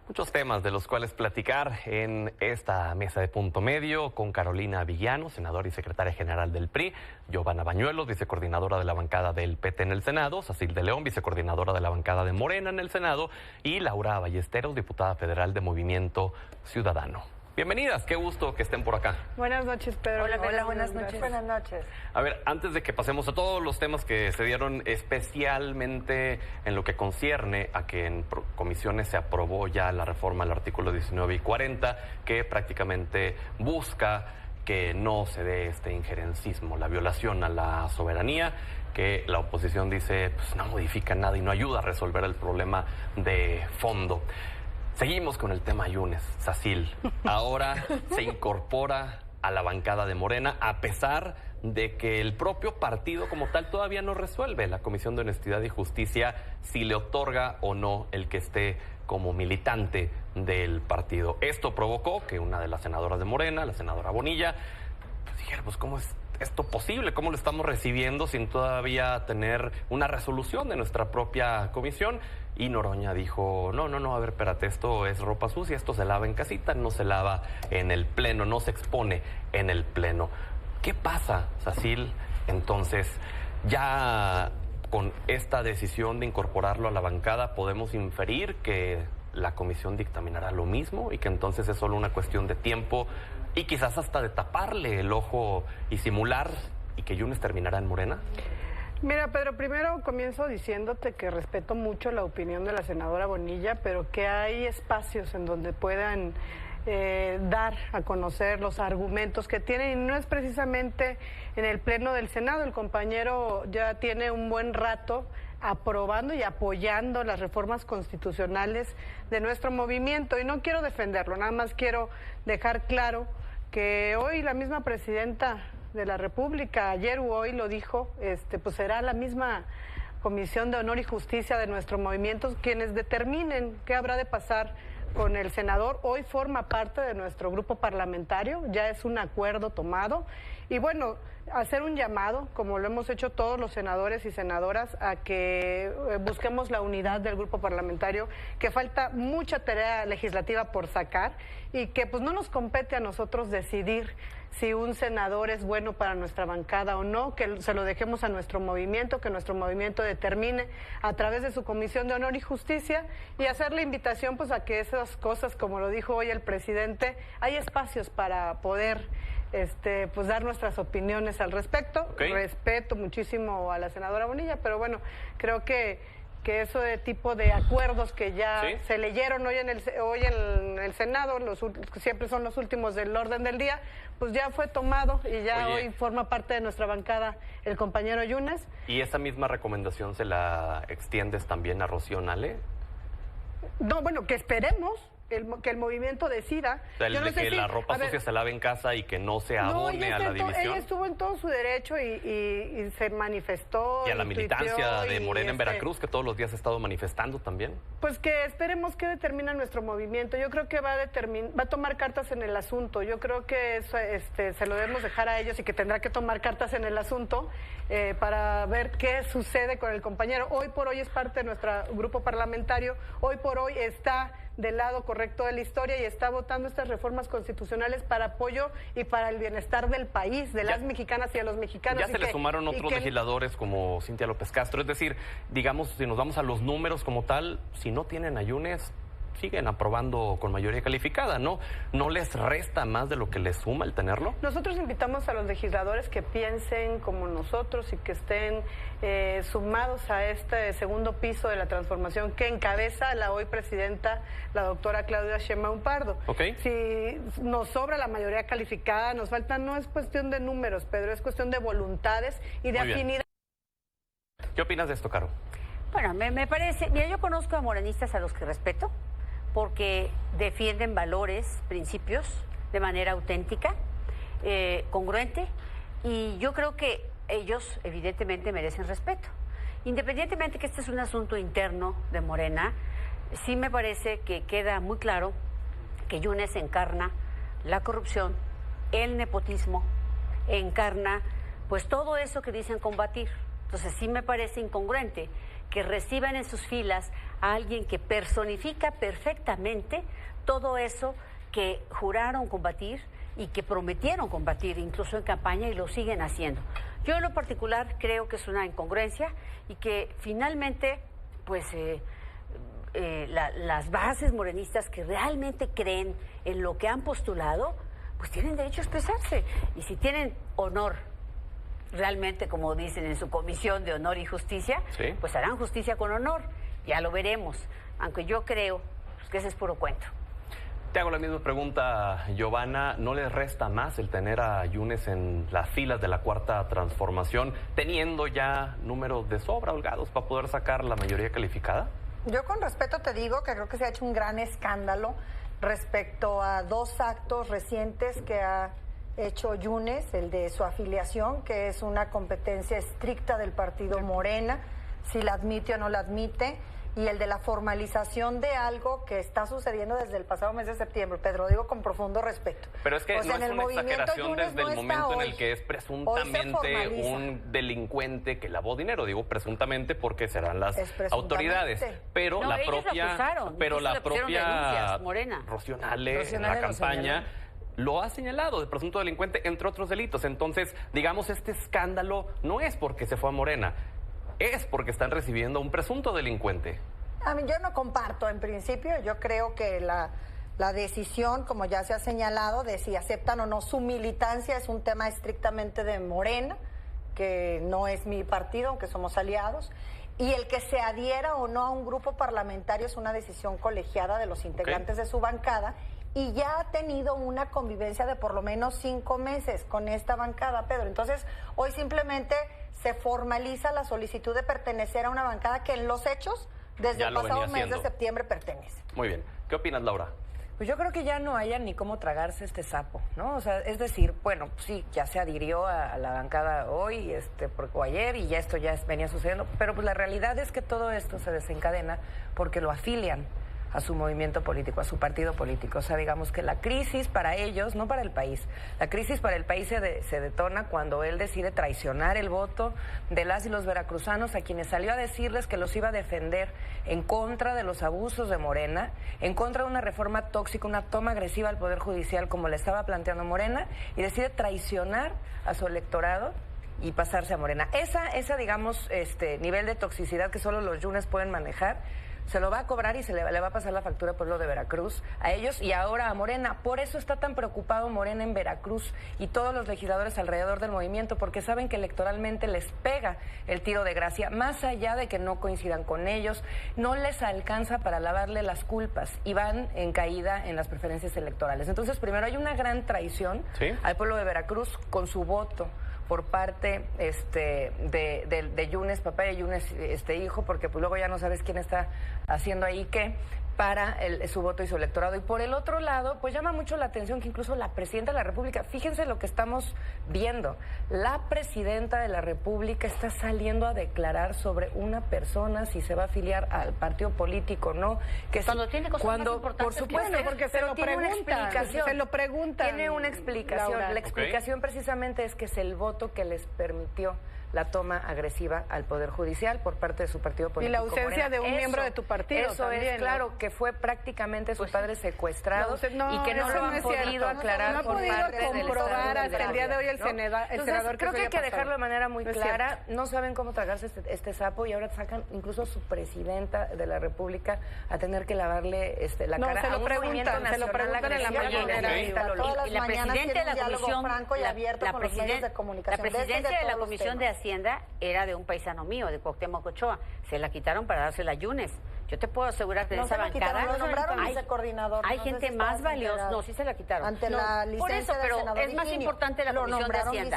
Muchos temas de los cuales platicar en esta mesa de punto medio con Carolina Villano, senadora y secretaria general del PRI, Giovanna Bañuelos, vicecoordinadora de la bancada del PT en el Senado, Sacil de León, vicecoordinadora de la bancada de Morena en el Senado, y Laura Ballesteros, diputada federal de Movimiento Ciudadano. Bienvenidas, qué gusto que estén por acá. Buenas noches, Pedro. Hola, buenas noches. Buenas noches. A ver, antes de que pasemos a todos los temas que se dieron, especialmente en lo que concierne a que en comisiones se aprobó ya la reforma al artículo 19 y 40, que prácticamente busca que no se dé este injerencismo, la violación a la soberanía, que la oposición dice pues no modifica nada y no ayuda a resolver el problema de fondo. Seguimos con el tema Yunes, Sacil. Ahora se incorpora a la bancada de Morena, a pesar de que el propio partido como tal todavía no resuelve la Comisión de Honestidad y Justicia si le otorga o no el que esté como militante del partido. Esto provocó que una de las senadoras de Morena, la senadora Bonilla, pues dijera, pues ¿cómo es esto posible? ¿Cómo lo estamos recibiendo sin todavía tener una resolución de nuestra propia comisión? Y Noroña dijo, no, a ver, espérate, esto es ropa sucia, esto se lava en casita, no se lava en el pleno, no se expone en el pleno. ¿Qué pasa, Sacil? Entonces, ya con esta decisión de incorporarlo a la bancada, podemos inferir que la comisión dictaminará lo mismo y que entonces es solo una cuestión de tiempo y quizás hasta de taparle el ojo y simular y que Yunes terminará en Morena. Mira, Pedro, primero comienzo diciéndote que respeto mucho la opinión de la senadora Bonilla, pero que hay espacios en donde puedan dar a conocer los argumentos que tienen, y no es precisamente en el Pleno del Senado. El compañero ya tiene un buen rato aprobando y apoyando las reformas constitucionales de nuestro movimiento, y no quiero defenderlo, nada más quiero dejar claro que hoy la misma presidenta de la República, ayer u hoy lo dijo, pues será la misma Comisión de Honor y Justicia de nuestro movimiento quienes determinen qué habrá de pasar con el senador. Hoy forma parte de nuestro grupo parlamentario, ya es un acuerdo tomado, y bueno, hacer un llamado, como lo hemos hecho todos los senadores y senadoras, a que busquemos la unidad del grupo parlamentario, que falta mucha tarea legislativa por sacar y que pues no nos compete a nosotros decidir si un senador es bueno para nuestra bancada o no, que se lo dejemos a nuestro movimiento, que nuestro movimiento determine a través de su Comisión de Honor y Justicia, y hacer la invitación pues a que esas cosas, como lo dijo hoy el presidente, hay espacios para poder pues dar nuestras opiniones al respecto. Okay. Respeto muchísimo a la senadora Bonilla, pero bueno, creo que eso de tipo de acuerdos que ya ¿sí? se leyeron hoy en el Senado, siempre son los últimos del orden del día, pues ya fue tomado y ya hoy forma parte de nuestra bancada el compañero Yunes. ¿Y esa misma recomendación se la extiendes también a Rocío Nale? No, bueno, que esperemos que el movimiento decida. O sea, que la ropa sucia se lave en casa y que no se abone a la división. Ella estuvo en todo su derecho y se manifestó. Y a la militancia de Morena en Veracruz, que todos los días ha estado manifestando también. Pues que esperemos qué determina nuestro movimiento. Yo creo que va a tomar cartas en el asunto. Yo creo que eso, se lo debemos dejar a ellos y que tendrá que tomar cartas en el asunto para ver qué sucede con el compañero. Hoy por hoy es parte de nuestro grupo parlamentario. Hoy por hoy está del lado correcto de la historia y está votando estas reformas constitucionales para apoyo y para el bienestar del país, de las mexicanas y de los mexicanos. Ya se le sumaron otros legisladores como Cintia López Castro. Es decir, digamos, si nos vamos a los números como tal, si no tienen a Yunes, siguen aprobando con mayoría calificada, ¿no? ¿No les resta más de lo que les suma el tenerlo? Nosotros invitamos a los legisladores que piensen como nosotros y que estén sumados a este segundo piso de la transformación que encabeza la hoy presidenta, la doctora Claudia Sheinbaum Pardo. Okay. Si nos sobra la mayoría calificada, nos falta, no es cuestión de números, Pedro, es cuestión de voluntades y de afinidad. ¿Qué opinas de esto, Caro? Bueno, me parece, mira, yo conozco a morenistas a los que respeto, porque defienden valores, principios, de manera auténtica, congruente, y yo creo que ellos evidentemente merecen respeto. Independientemente que este es un asunto interno de Morena, sí me parece que queda muy claro que Yunes encarna la corrupción, el nepotismo, encarna pues todo eso que dicen combatir. Entonces sí me parece incongruente que reciban en sus filas a alguien que personifica perfectamente todo eso que juraron combatir y que prometieron combatir incluso en campaña y lo siguen haciendo. Yo en lo particular creo que es una incongruencia y que finalmente pues las bases morenistas que realmente creen en lo que han postulado pues tienen derecho a expresarse, y si tienen honor realmente, como dicen en su comisión de honor y justicia, sí, pues harán justicia con honor, ya lo veremos, aunque yo creo pues, que ese es puro cuento. Te hago la misma pregunta, Giovanna. ¿No les resta más el tener a Yunes en las filas de la Cuarta Transformación, teniendo ya números de sobra, holgados, para poder sacar la mayoría calificada? Yo con respeto te digo que creo que se ha hecho un gran escándalo respecto a dos actos recientes que ha hecho Yunes, el de su afiliación, que es una competencia estricta del partido Morena, si la admite o no la admite, y el de la formalización de algo que está sucediendo desde el pasado mes de septiembre. Pedro, lo digo con profundo respeto. Pero es que pues no es una exageración Yunes desde el momento en el que es hoy presuntamente un delincuente que lavó dinero. Digo presuntamente porque serán las autoridades. Pero no, la ellos propia, lo acusaron, pero la propia Morena, Rocío Nale en la campaña lo ha señalado de presunto delincuente, entre otros delitos. Entonces, digamos, este escándalo no es porque se fue a Morena, es porque están recibiendo un presunto delincuente. A mí yo no comparto en principio, yo creo que la decisión, como ya se ha señalado, de si aceptan o no su militancia es un tema estrictamente de Morena, que no es mi partido, aunque somos aliados, y el que se adhiera o no a un grupo parlamentario es una decisión colegiada de los integrantes de su bancada, y ya ha tenido una convivencia de por lo menos 5 meses con esta bancada, Pedro. Entonces, hoy simplemente se formaliza la solicitud de pertenecer a una bancada que en los hechos, desde el pasado mes de septiembre, pertenece. Muy bien. ¿Qué opinas, Laura? Pues yo creo que ya no haya ni cómo tragarse este sapo, ¿no? O sea, es decir, bueno, sí, ya se adhirió a la bancada hoy, o ayer, y ya esto ya venía sucediendo, pero pues la realidad es que todo esto se desencadena porque lo afilian a su movimiento político, a su partido político. O sea, digamos que la crisis para ellos, no para el país, la crisis para el país se detona cuando él decide traicionar el voto de las y los veracruzanos, a quienes salió a decirles que los iba a defender en contra de los abusos de Morena, en contra de una reforma tóxica, una toma agresiva al Poder Judicial como le estaba planteando Morena, y decide traicionar a su electorado y pasarse a Morena. Esa digamos, nivel de toxicidad que solo los Yunes pueden manejar, se lo va a cobrar y le va a pasar la factura al pueblo de Veracruz, a ellos y ahora a Morena. Por eso está tan preocupado Morena en Veracruz y todos los legisladores alrededor del movimiento, porque saben que electoralmente les pega el tiro de gracia, más allá de que no coincidan con ellos, no les alcanza para lavarle las culpas y van en caída en las preferencias electorales. Entonces, primero hay una gran traición al pueblo de Veracruz con su voto por parte de Yunes, papá de Yunes, hijo, porque pues luego ya no sabes quién está haciendo ahí qué, para su voto y su electorado. Y por el otro lado, pues llama mucho la atención que incluso la presidenta de la República, fíjense lo que estamos viendo, la presidenta de la República está saliendo a declarar sobre una persona, si se va a afiliar al partido político, ¿no? Que cuando tiene cosas más importantes, por supuesto, porque se lo preguntan. Tiene una explicación. Laura. La explicación precisamente es que es el voto que les permitió la toma agresiva al Poder Judicial por parte de su partido político. Y la ausencia Morena. de un miembro de tu partido. Eso también, es, claro, que fue prácticamente sus padres secuestrados y que no eso lo han podido aclarar no por ha podido parte del comprobar Estado hasta el día de hoy el senador. Creo que hay que dejarlo de manera muy clara. Cierto. No saben cómo tragarse este sapo y ahora sacan incluso a su presidenta de la República a tener que lavarle la cara se lo a un movimiento preguntan, se lo nacional preguntan en la mañanera. Todas Y la presidenta de la comisión, franco y abierto con los medios de la comunicación. presidenta de la comisión de Hacienda era de un paisano mío, de Cuauhtémoc Ochoa. Se la quitaron para dársela a Yunes. Yo te puedo asegurar que en esa bancada lo nombraron vicecoordinador. hay gente más valiosa. No, sí se la quitaron. Ante la licencia por eso, pero del senador es más Higinio. importante la comisión de Hacienda.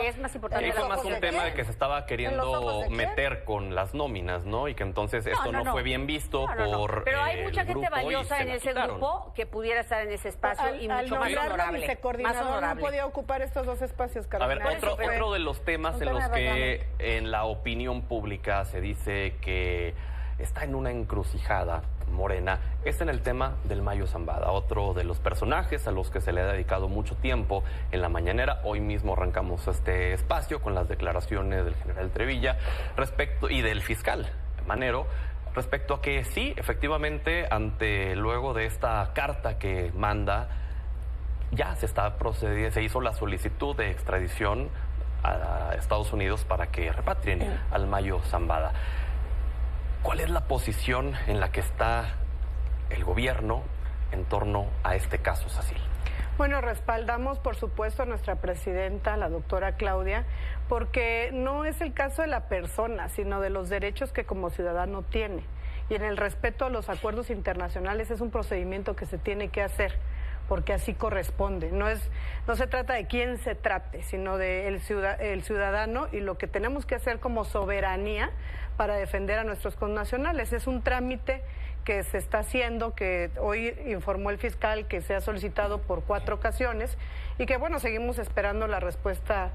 Es más importante Fue la más comisión un de tema Hacienda. de que se estaba queriendo meter con las nóminas, ¿no? Y que entonces esto no fue bien visto por Pero hay mucha el gente grupo valiosa y en se la ese quitaron. grupo que pudiera estar en ese espacio y mucho más honorable. Más honorable. No podía ocupar estos dos espacios, Carolina. A ver, otro de los temas en los que en la opinión pública se dice que está en una encrucijada Morena es en el tema del Mayo Zambada, otro de los personajes a los que se le ha dedicado mucho tiempo en la mañanera. Hoy mismo arrancamos este espacio con las declaraciones del general Trevilla respecto y del fiscal Manero, respecto a que sí, efectivamente, luego de esta carta que manda, ya se hizo la solicitud de extradición a Estados Unidos para que repatrien al Mayo Zambada. ¿Cuál es la posición en la que está el gobierno en torno a este caso, Sacil? Bueno, respaldamos, por supuesto, a nuestra presidenta, la doctora Claudia, porque no es el caso de la persona, sino de los derechos que como ciudadano tiene. Y en el respeto a los acuerdos internacionales es un procedimiento que se tiene que hacer, porque así corresponde. No se trata de quién se trate, sino de el ciudadano y lo que tenemos que hacer como soberanía para defender a nuestros connacionales. Es un trámite que se está haciendo, que hoy informó el fiscal que se ha solicitado por 4 ocasiones y que, bueno, seguimos esperando la respuesta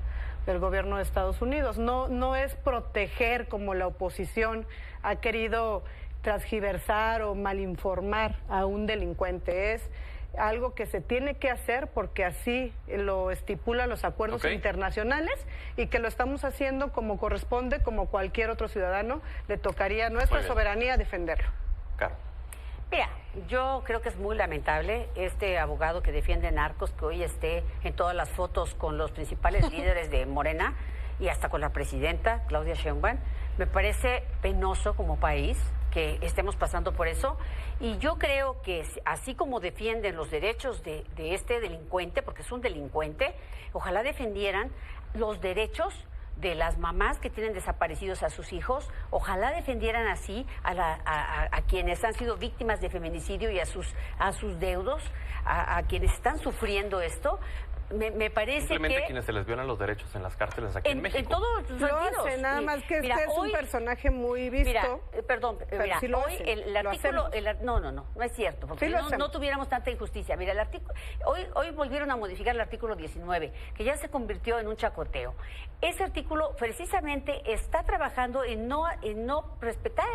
del gobierno de Estados Unidos. No es proteger como la oposición ha querido transgiversar o malinformar a un delincuente. Es algo que se tiene que hacer porque así lo estipulan los acuerdos internacionales y que lo estamos haciendo como corresponde, como cualquier otro ciudadano, le tocaría a nuestra soberanía defenderlo. Claro. Mira, yo creo que es muy lamentable este abogado que defiende narcos que hoy esté en todas las fotos con los principales líderes de Morena y hasta con la presidenta, Claudia Sheinbaum. Me parece penoso como país que estemos pasando por eso y yo creo que así como defienden los derechos de este delincuente, porque es un delincuente, ojalá defendieran los derechos de las mamás que tienen desaparecidos a sus hijos, ojalá defendieran así a quienes han sido víctimas de feminicidio y a sus deudos, a quienes están sufriendo esto. Me parece simplemente que quienes se les violan los derechos en las cárceles aquí en México. En todos los sentidos. Lo hace, nada más que este es un personaje muy visto. Mira, sí hoy el artículo... no es cierto, porque sí no tuviéramos tanta injusticia. Mira, el artículo... Hoy volvieron a modificar el artículo 19, que ya se convirtió en un chacoteo. Ese artículo precisamente está trabajando en no respetar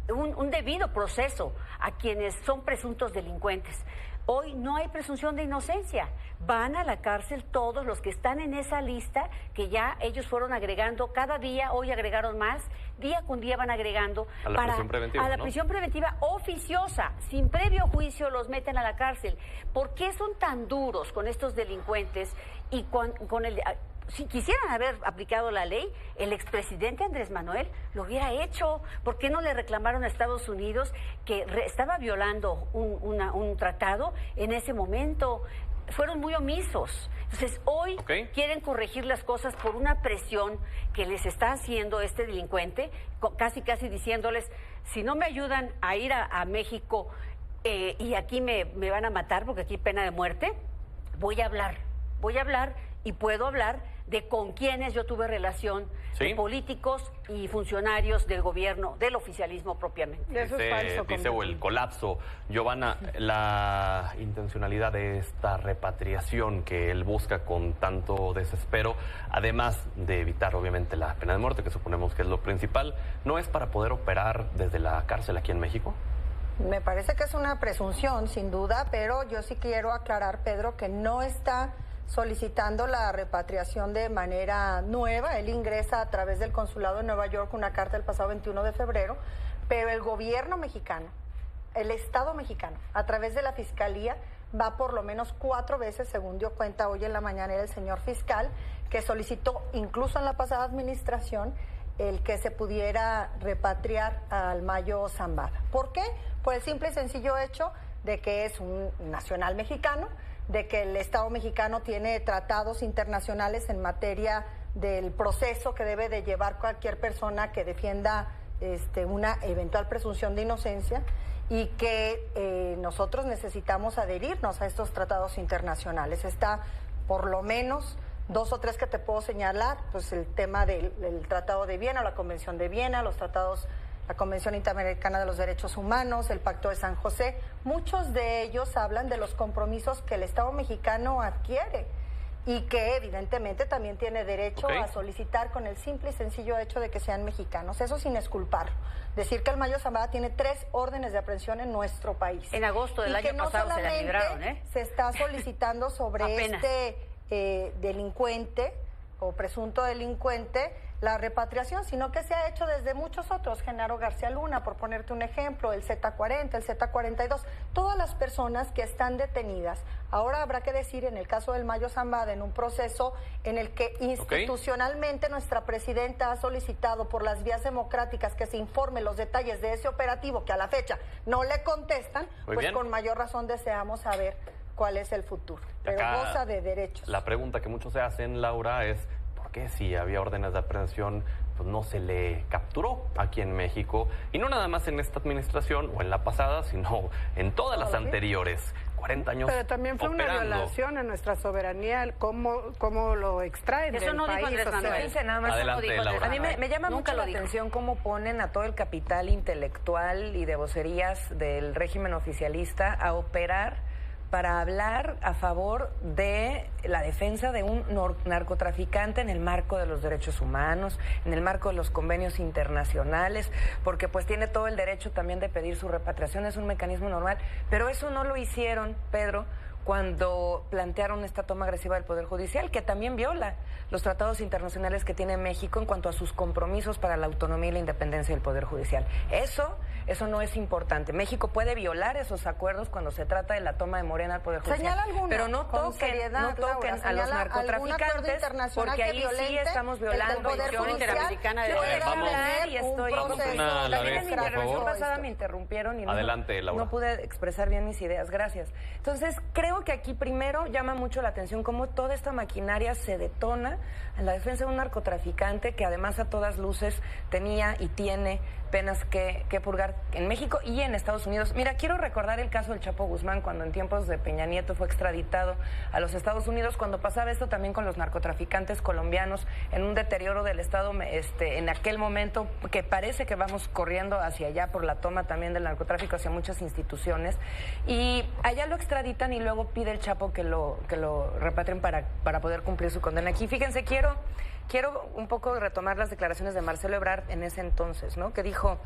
un debido proceso a quienes son presuntos delincuentes. Hoy no hay presunción de inocencia. Van a la cárcel todos los que están en esa lista que ya ellos fueron agregando cada día, hoy agregaron más, día con día van agregando. A la prisión preventiva, a la prisión preventiva oficiosa, sin previo juicio los meten a la cárcel. ¿Por qué son tan duros con estos delincuentes y con el... Si quisieran haber aplicado la ley, el expresidente Andrés Manuel lo hubiera hecho. ¿Por qué no le reclamaron a Estados Unidos que estaba violando un tratado en ese momento? Fueron muy omisos. Entonces, hoy quieren corregir las cosas por una presión que les está haciendo este delincuente, casi diciéndoles, si no me ayudan a ir a México y aquí me van a matar porque aquí hay pena de muerte, voy a hablar y puedo hablar de con quienes yo tuve relación, de políticos y funcionarios del gobierno, del oficialismo propiamente. Eso es falso. Dice o el colapso. Giovanna, la intencionalidad de esta repatriación que él busca con tanto desespero, además de evitar obviamente la pena de muerte, que suponemos que es lo principal, ¿no es para poder operar desde la cárcel aquí en México? Me parece que es una presunción, sin duda, pero yo sí quiero aclarar, Pedro, que no está solicitando la repatriación de manera nueva. Él ingresa a través del consulado de Nueva York una carta el pasado 21 de febrero, pero el gobierno mexicano, el Estado mexicano, a través de la Fiscalía, va por lo menos 4 veces, según dio cuenta hoy en la mañanera el señor fiscal, que solicitó, incluso en la pasada administración, el que se pudiera repatriar al Mayo Zambada. ¿Por qué? Por el simple y sencillo hecho de que es un nacional mexicano, de que el Estado mexicano tiene tratados internacionales en materia del proceso que debe de llevar cualquier persona que defienda una eventual presunción de inocencia y que nosotros necesitamos adherirnos a estos tratados internacionales. Está por lo menos 2 o 3 que te puedo señalar, pues el tema del Tratado de Viena, la Convención de Viena, los tratados, la Convención Interamericana de los Derechos Humanos, el Pacto de San José. Muchos de ellos hablan de los compromisos que el Estado mexicano adquiere y que evidentemente también tiene derecho a solicitar con el simple y sencillo hecho de que sean mexicanos. Eso sin esculparlo. Decir que el Mayo Zambada tiene 3 órdenes de aprehensión en nuestro país. En agosto del año pasado se la libraron, se está solicitando sobre este delincuente o presunto delincuente la repatriación, sino que se ha hecho desde muchos otros, Genaro García Luna, por ponerte un ejemplo, el Z40, el Z42, todas las personas que están detenidas. Ahora habrá que decir, en el caso del Mayo Zambada, en un proceso en el que institucionalmente nuestra presidenta ha solicitado por las vías democráticas que se informe los detalles de ese operativo, que a la fecha no le contestan, Muy pues bien. con mayor razón deseamos saber cuál es el futuro. Pero Acá, goza de derechos. La pregunta que muchos se hacen, Laura, es ¿por qué si había órdenes de aprehensión pues no se le capturó aquí en México? Y no nada más en esta administración o en la pasada, sino en todas las anteriores. 40 años Pero también fue operando. una violación a nuestra soberanía, cómo lo extraen Eso del no dijo país. Andrés o sea, Manuel. Fíjense, nada más. Adelante, Eso no dijo Laura. A mí me llama Nunca mucho lo la dijo. atención cómo ponen a todo el capital intelectual y de vocerías del régimen oficialista a operar para hablar a favor de la defensa de un narcotraficante en el marco de los derechos humanos, en el marco de los convenios internacionales, porque pues tiene todo el derecho también de pedir su repatriación, es un mecanismo normal, pero eso no lo hicieron, Pedro, cuando plantearon esta toma agresiva del Poder Judicial, que también viola los tratados internacionales que tiene México en cuanto a sus compromisos para la autonomía y la independencia del Poder Judicial. Eso no es importante. México puede violar esos acuerdos cuando se trata de la toma de Morena al Poder Judicial. Señala alguno, pero no con toquen, seriedad, no toquen Laura, a los señala algún acuerdo narcotraficantes, internacional porque que ahí sí violente estamos el del violando Poder Convención Judicial, Interamericana de pueda Derechos Humanos. tener y un estoy proceso una a la También vez, en mi por intervención favor. pasada me interrumpieron y Adelante, Laura. no pude expresar bien mis ideas. Gracias. Entonces, creo que aquí primero llama mucho la atención cómo toda esta maquinaria se detona en la defensa de un narcotraficante que además a todas luces tenía y tiene penas que purgar en México y en Estados Unidos. Mira, quiero recordar el caso del Chapo Guzmán, cuando en tiempos de Peña Nieto fue extraditado a los Estados Unidos, cuando pasaba esto también con los narcotraficantes colombianos, en un deterioro del Estado en aquel momento, que parece que vamos corriendo hacia allá por la toma también del narcotráfico hacia muchas instituciones, y allá lo extraditan y luego pide el Chapo que lo repatrien para poder cumplir su condena. Aquí, fíjense, quiero un poco retomar las declaraciones de Marcelo Ebrard en ese entonces, ¿no? Que dijo,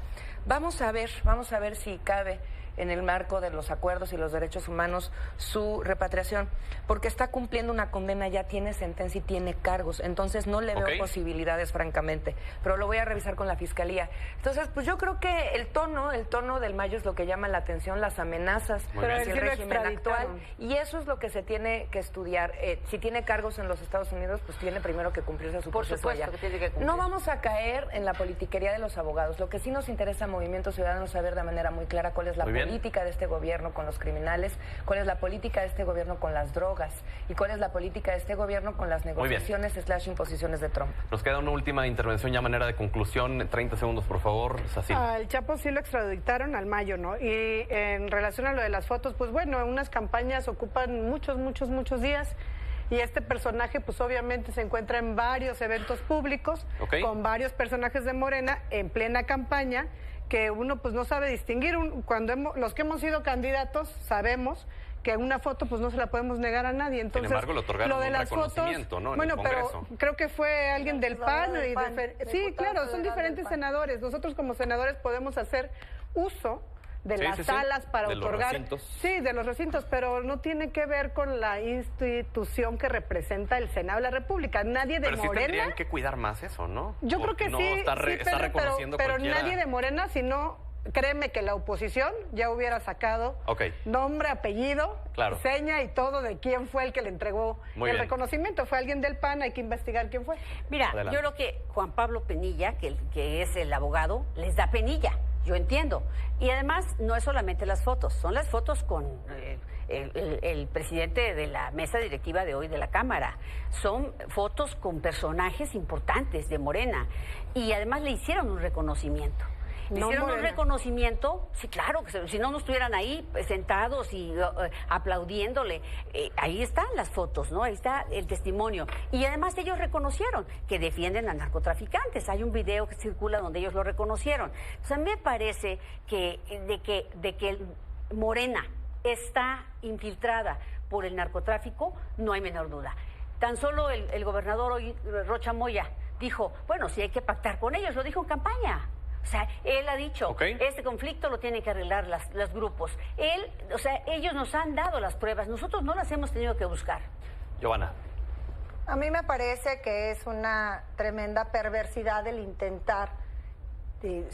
vamos a ver si cabe en el marco de los acuerdos y los derechos humanos su repatriación, porque está cumpliendo una condena, ya tiene sentencia y tiene cargos, entonces no le veo posibilidades, francamente, pero lo voy a revisar con la Fiscalía. Entonces, pues yo creo que el tono del Mayo es lo que llama la atención, las amenazas Pero hacia el él sí lo régimen actual, extraditaron. y eso es lo que se tiene que estudiar. Si tiene cargos en los Estados Unidos, pues tiene primero que cumplirse su Por proceso supuesto allá. que tiene que cumplir. No vamos a caer en la politiquería de los abogados. Lo que sí nos interesa a Movimiento Ciudadano es saber de manera muy clara cuál es la política de este gobierno con los criminales, cuál es la política de este gobierno con las drogas y cuál es la política de este gobierno con las negociaciones / imposiciones de Trump. Nos queda una última intervención ya a manera de conclusión. 30 segundos, por favor. Sacil. Al Chapo sí lo extraditaron al Mayo, ¿no? Y en relación a lo de las fotos, pues bueno, unas campañas ocupan muchos días. Y este personaje, pues obviamente se encuentra en varios eventos públicos, con varios personajes de Morena en plena campaña, que uno pues no sabe distinguir. Los que hemos sido candidatos sabemos que una foto pues no se la podemos negar a nadie. Entonces, sin embargo, le otorgaron lo de un las reconocimiento, fotos, ¿no? En bueno, el pero Congreso. creo que fue alguien del PAN. del PAN, Sí, diputado claro, son federal diferentes del PAN. senadores. Nosotros como senadores podemos hacer uso de las salas para de los otorgar. recintos. Sí, de los recintos, pero no tiene que ver con la institución que representa el Senado de la República. Nadie de Pero sí Morena. tendrían que cuidar más eso, ¿no? Yo creo Porque que no sí, está, sí, está Pedro, reconociendo pero cualquiera. nadie de Morena, sino créeme que la oposición ya hubiera sacado nombre, apellido, seña y todo de quién fue el que le entregó el reconocimiento. Fue alguien del PAN, hay que investigar quién fue. Mira, Adelante. yo creo que Juan Pablo Penilla, que es el abogado, les da penilla. Yo entiendo. Y además no es solamente las fotos, son las fotos con el presidente de la mesa directiva de hoy de la Cámara. Son fotos con personajes importantes de Morena. Y además le hicieron un reconocimiento. Le hicieron un reconocimiento, sí, claro, que si no estuvieran ahí sentados y aplaudiéndole. Ahí están las fotos, ¿no? Ahí está el testimonio. Y además ellos reconocieron que defienden a narcotraficantes. Hay un video que circula donde ellos lo reconocieron. O sea, me parece que de que Morena está infiltrada por el narcotráfico, no hay menor duda. Tan solo el gobernador hoy, Rocha Moya, dijo, bueno, si hay que pactar con ellos, lo dijo en campaña. O sea, él ha dicho, este conflicto lo tienen que arreglar los grupos. Ellos nos han dado las pruebas, nosotros no las hemos tenido que buscar. Giovanna. A mí me parece que es una tremenda perversidad el intentar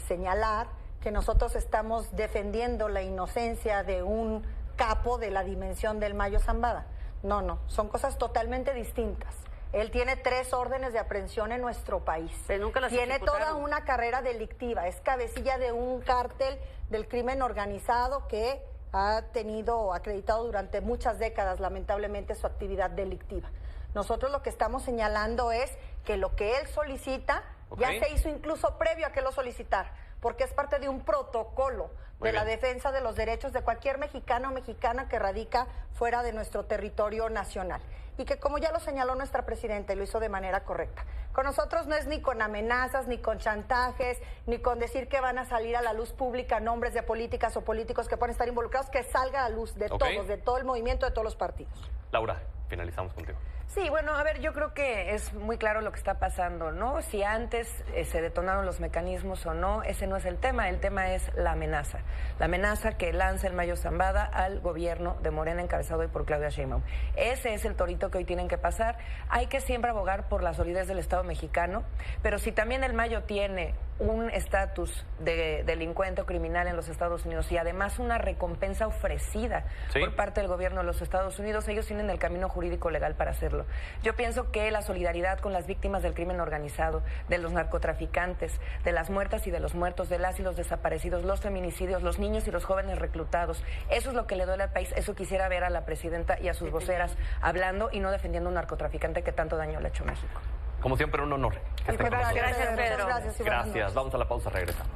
señalar que nosotros estamos defendiendo la inocencia de un capo de la dimensión del Mayo Zambada. No, son cosas totalmente distintas. Él tiene 3 órdenes de aprehensión en nuestro país. Pero nunca las tiene ejecutaron. toda una carrera delictiva. Es cabecilla de un cártel del crimen organizado que ha tenido acreditado durante muchas décadas, lamentablemente, su actividad delictiva. Nosotros lo que estamos señalando es que lo que él solicita ya se hizo incluso previo a que lo solicitara, porque es parte de un protocolo de la defensa de los derechos de cualquier mexicano o mexicana que radica fuera de nuestro territorio nacional. Y que, como ya lo señaló nuestra presidenta y lo hizo de manera correcta, con nosotros no es ni con amenazas, ni con chantajes, ni con decir que van a salir a la luz pública nombres de políticas o políticos que pueden estar involucrados, que salga a la luz de todos, de todo el movimiento, de todos los partidos. Laura, finalizamos contigo. Sí, bueno, a ver, yo creo que es muy claro lo que está pasando, ¿no? Si antes se detonaron los mecanismos o no, ese no es el tema es la amenaza que lanza el Mayo Zambada al gobierno de Morena encabezado hoy por Claudia Sheinbaum. Ese es el torito que hoy tienen que pasar. Hay que siempre abogar por la solidez del Estado mexicano, pero si también el Mayo tiene un estatus de delincuente o criminal en los Estados Unidos y además una recompensa ofrecida por parte del gobierno de los Estados Unidos, ellos tienen el camino jurídico legal para hacerlo. Yo pienso que la solidaridad con las víctimas del crimen organizado, de los narcotraficantes, de las muertas y de los muertos, de las y los desaparecidos, los feminicidios, los niños y los jóvenes reclutados, eso es lo que le duele al país. Eso quisiera ver a la presidenta y a sus voceras hablando y no defendiendo a un narcotraficante que tanto daño le ha hecho a México. Como siempre, un honor. Gracias, Pedro. Gracias. Vamos a la pausa, regresamos.